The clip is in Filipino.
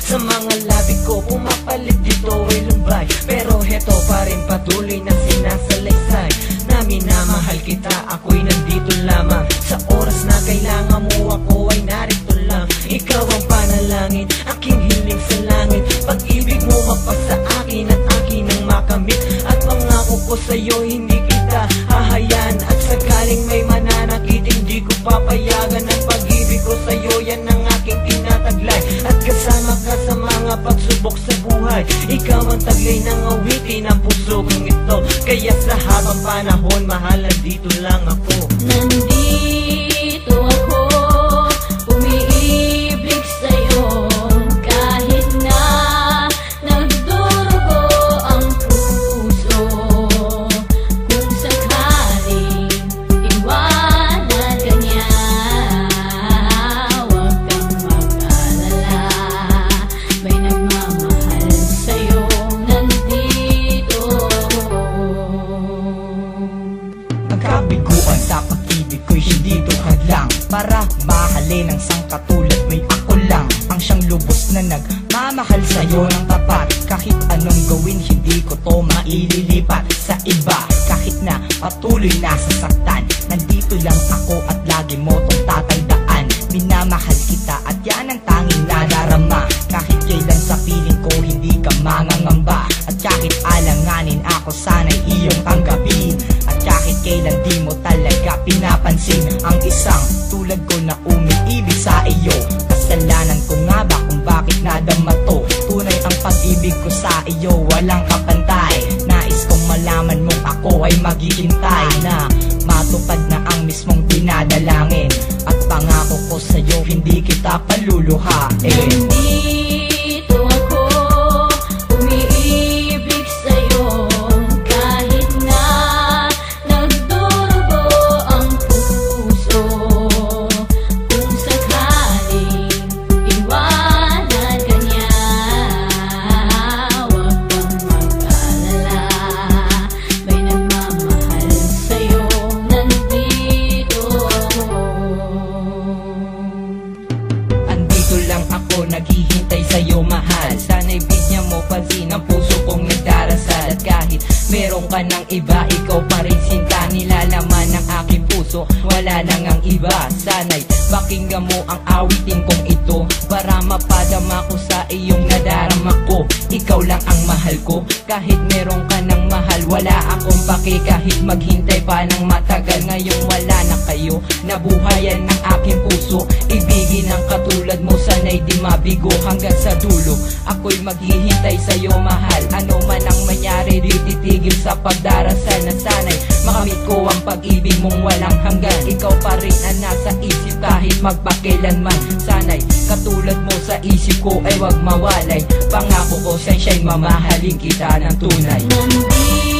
Sa mga labi ko pumapalit dito ay lumbay, pero heto pa rin patuloy na sinasalaysay na minamahal kita, ako'y nandito lamang. Sa oras na kailangan mo ako ay narito lang. Ikaw ang panalangin, aking hiling sa langit. Pag-ibig mo mapas sa akin at akin ang makamit. At mangako ko sa'yo hindi kita hahayaan. At sakaling may mananakit hindi ko papayagan. Ang pag-ibig ko sa'yo yan ang aking tinataglay. At kasama ka sa mga pagsubok sa buhay. Ikaw ang taglay ng awitin ng puso kong ito. Kaya sa habang panahon mahal, nandito lang ako. Nandito ako, umiibig sa'yo. Kahit na nagdurugo ang puso, kung sakaling iwanan ka niya, huwag kang mag-alala. May nagmamahal sa'yo, nandito ako. Magkabiguan sa pag-ibig ko'y hindi tuhad lang. Para mahalin ang sangkatulad may ako lang ang siyang lubos na nagmamahal sa'yo ng tapat. Kahit anong gawin hindi ko to maililipat sa iba. Kahit na patuloy nasasaktan, nandito lang ako at lagi mo tong tatandaan. Minamahal kita at yan ang tanging nadarama. Kahit kailan sa piling ko hindi ka mangangamba. At kahit alanganin ako sana'y iyong tanggapin. At kahit kailan di mo talaga pinapansin ang isang tulad ko na umiibig sa iyo. Kasalanan ko nga ba kung bakit nadama to? Tunay ang pag-ibig ko sa iyo, walang kapantay. Nais kong malaman mong ako ay maghihintay na matupad na ang mismong dinadalangin. At pangako ko sa'yo hindi kita paluluhain. Nandito ako, umiibig sa'yo. Kahit na nagdurugo ang puso, kung sakaling iwanan ka niya, huwag kang mag-alala. May nagmamahal sa'yo, nandito ako. Andito lang ako, naghihintay sa'yo mahal. Sana'y bigyan mo pansin ang puso kong nagdarasal. At kahit meron ka ng iba, ikaw pa rin sinta. Nilalaman ng aking puso, wala nang ang iba. Sana'y pakinggan mo ang awitin kong ito, para mapadama ko sa iyong nadarama ko. Ikaw lang ang mahal ko, kahit meron ka ng mahal, wala akong pake. Kahit maghintay pa ng matagal, ngayong wala na kayo. Nabuhayan ng aking puso, ibigin ang katulad mo, sana'y di mabigo hanggang sa dulo. Ako'y maghihintay sa'yo mahal, ano man ang mangyari di titigil sa pagdarasal. Na sana'y makamit ko ang pag-ibig mong walang hanggan. Ikaw pa rin ang nasa isip kahit magpakailanman. Sana'y katulad mo sa isip ko ay wag mawalay. Pangako ko siya'y mamahalin kita ng tunay. Nandito